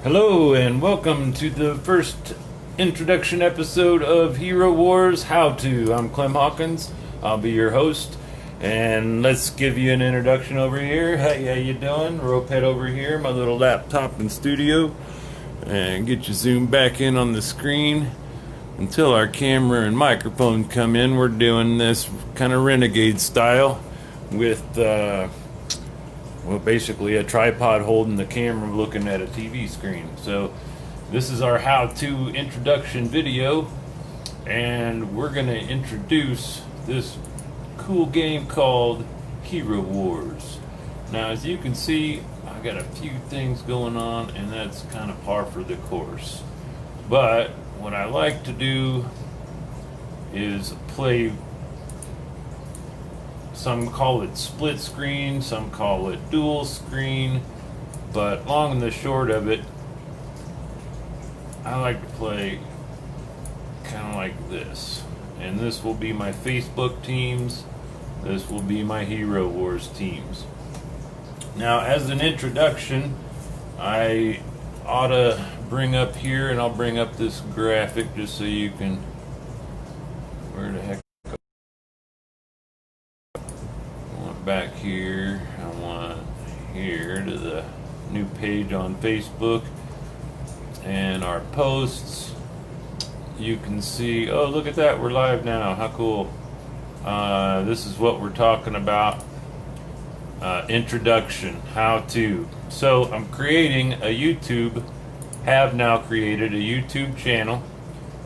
Hello and welcome to the first introduction episode of HeroWars HowTo. I'm Clem Hawkins. I'll be your host, and let's give you an introduction over here. Hey, how you doing? Rope head over here, my little laptop and studio, and get you zoomed back in on the screen. Until our camera and microphone come in, we're doing this kind of renegade style with basically a tripod holding the camera looking at a TV screen. So this is our how-to introduction video, and we're going to introduce this cool game called HeroWars. Now, as you can see, I got a few things going on, and that's kind of par for the course. But what I like to do is play. Some call it split screen, some call it dual screen, but long and the short of it, I like to play kind of like this. And this will be my Facebook teams, this will be my HeroWars teams. Now, as an introduction, I ought to bring up here, and I'll bring up this graphic just so you can, where the heck, back here, I want here to the new page on Facebook and our posts. You can see, oh, look at that, we're live now. How cool. This is what we're talking about. Introduction, how to. So I'm creating a YouTube, have now created a YouTube channel,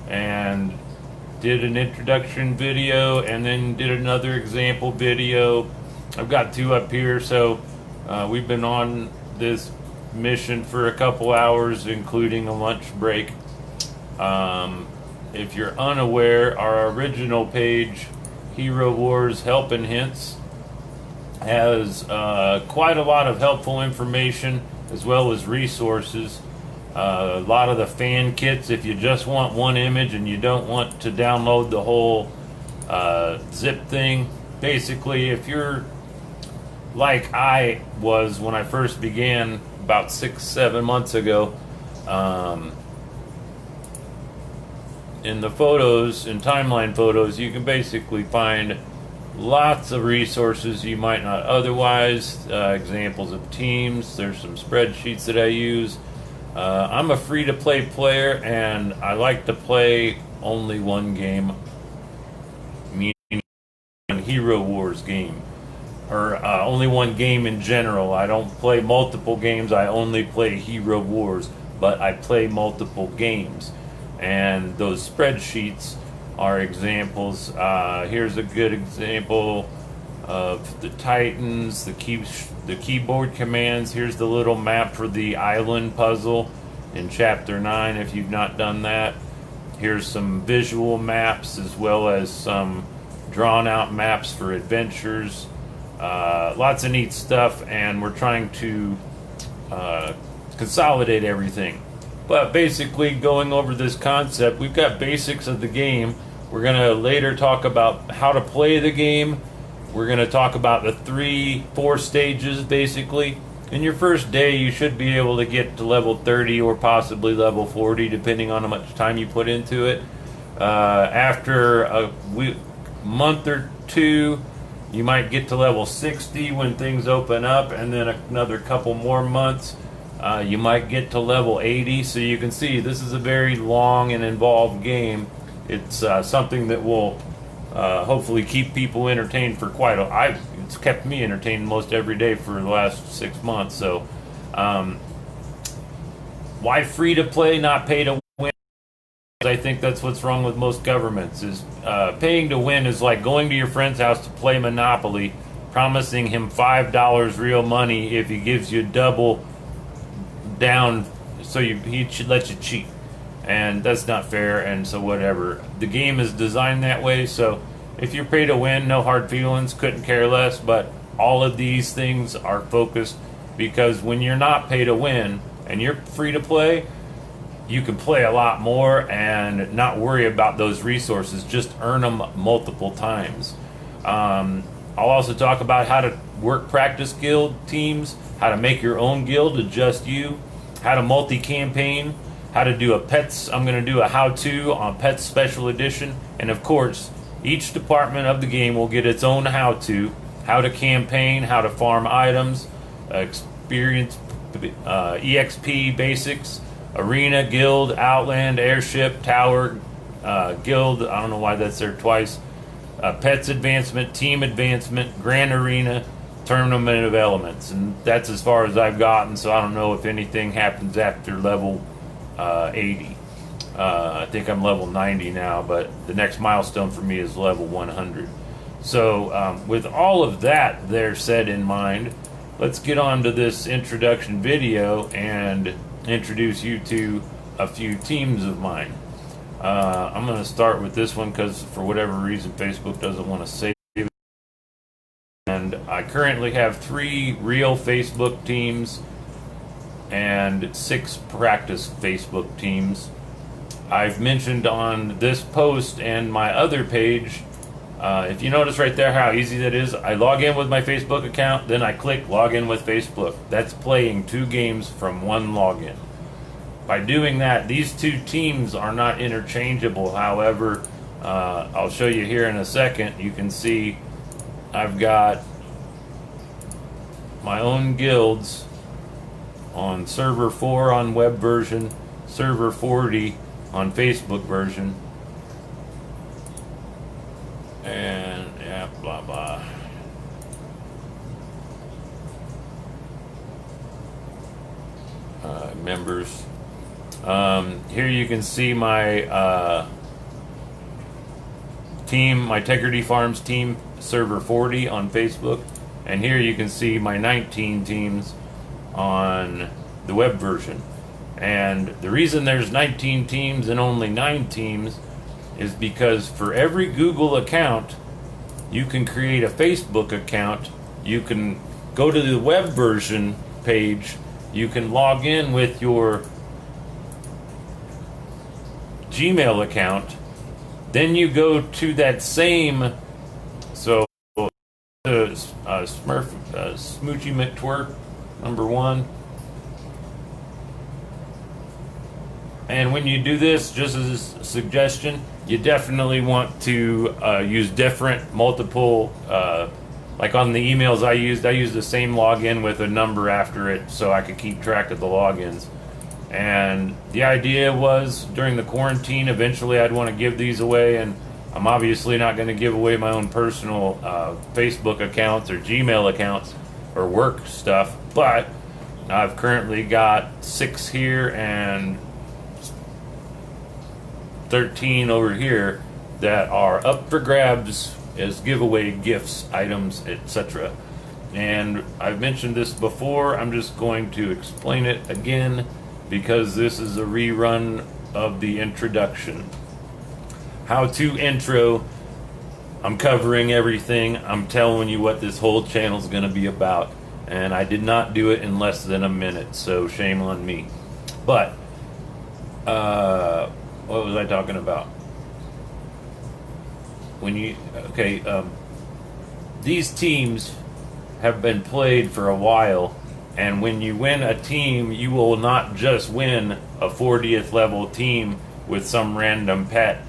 and did an introduction video and then did another example video. I've got two up here, so we've been on this mission for a couple hours, including a lunch break. If you're unaware, our original page, HeroWars Help and Hints, has quite a lot of helpful information as well as resources. A lot of the fan kits, if you just want one image and you don't want to download the whole zip thing. Basically, if you're like I was when I first began about 6-7 months ago, in the photos, in timeline photos, you can basically find lots of resources you might not otherwise, examples of teams. There's some spreadsheets that I use. I'm a free-to-play player, and I like to play only one game, meaning HeroWars game. Or only one game in general. I don't play multiple games. I only play HeroWars, but I play multiple games. And those spreadsheets are examples. Here's a good example of the Titans, the keyboard commands. Here's the little map for the island puzzle in Chapter 9, if you've not done that. Here's some visual maps as well as some drawn-out maps for adventures. Lots of neat stuff, and we're trying to consolidate everything. But basically, going over this concept, we've got basics of the game. We're going to later talk about how to play the game. We're going to talk about the 3-4 stages, basically. In your first day, you should be able to get to level 30 or possibly level 40, depending on how much time you put into it. After a month or two, you might get to level 60 when things open up, and then another couple more months, you might get to level 80. So you can see this is a very long and involved game. It's something that will hopefully keep people entertained for quite a. It's kept me entertained most every day for the last 6 months. So, why free to play, not pay to win? I think that's what's wrong with most governments. Is paying to win is like going to your friend's house to play Monopoly, promising him $5 real money if he gives you double down, so he should let you cheat, and that's not fair. And so whatever, the game is designed that way. So if you're pay to win, no hard feelings, couldn't care less. But all of these things are focused because when you're not pay to win and you're free to play, you can play a lot more and not worry about those resources. Just earn them multiple times. I'll also talk about how to work practice guild teams, how to make your own guild to just you. how to multi-campaign, how to do a pets. I'm going to do a how-to on pets special edition, and of course, each department of the game will get its own how-to campaign, how to farm items, experience, EXP basics, arena, guild, outland, airship, tower, guild. I don't know why that's there twice. Pets advancement, team advancement, grand arena, tournament of elements, and that's as far as I've gotten. So I don't know if anything happens after level 80. I think I'm level 90 now, but the next milestone for me is level 100. So with all of that there said in mind, let's get on to this introduction video and introduce you to a few teams of mine. I'm going to start with this one because for whatever reason Facebook doesn't want to save it. And I currently have 3 real Facebook teams and 6 practice Facebook teams. I've mentioned on this post and my other page, if you notice right there how easy that is, I log in with my Facebook account, then I click log in with Facebook. That's playing 2 games from 1 login. By doing that, these 2 teams are not interchangeable. However, I'll show you here in a second. You can see I've got my own guilds on server 4 on web version, server 40 on Facebook version, and yeah, blah blah. Members. Here you can see my team, my Integrity Farms team, server 40 on Facebook, and here you can see my 19 teams on the web version. And the reason there's 19 teams and only 9 teams is because for every Google account, you can create a Facebook account. You can go to the web version page. You can log in with your Gmail account. Then you go to that same, so Smurf, Smoochy McTwerk, number 1. And when you do this, just as a suggestion, you definitely want to use different multiple, like on the emails I used the same login with a number after it so I could keep track of the logins. And the idea was during the quarantine, eventually I'd want to give these away, and I'm obviously not going to give away my own personal Facebook accounts or Gmail accounts or work stuff, but I've currently got 6 here and 13 over here that are up for grabs as giveaway gifts, items, etc. And I've mentioned this before. I'm just going to explain it again because this is a rerun of the introduction. How to intro. I'm covering everything. I'm telling you what this whole channel is going to be about. And I did not do it in less than a minute, so shame on me. But, what was I talking about? These teams have been played for a while, and when you win a team, you will not just win a 40th level team with some random pet.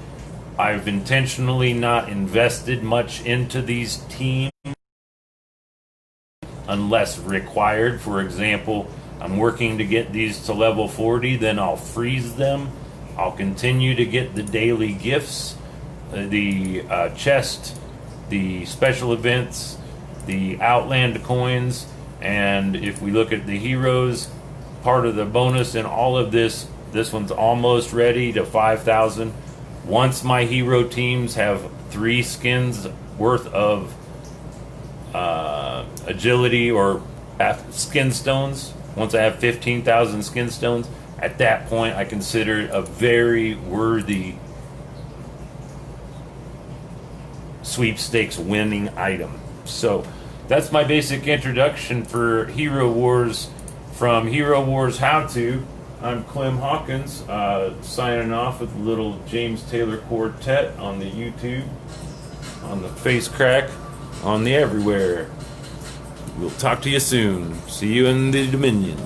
I've intentionally not invested much into these teams unless required. For example, I'm working to get these to level 40, then I'll freeze them. I'll continue to get the daily gifts, the chest, the special events, the Outland coins, and if we look at the heroes, part of the bonus in all of this one's almost ready to 5,000. Once my hero teams have 3 skins worth of agility or skin stones, once I have 15,000 skin stones, at that point I consider it a very worthy sweepstakes winning item. So that's my basic introduction for Hero Wars from HeroWars HowTo. I'm Clem Hawkins, signing off with a little James Taylor Quartet on the YouTube, on the Face Crack, on the everywhere. We'll talk to you soon. See you in the Dominion.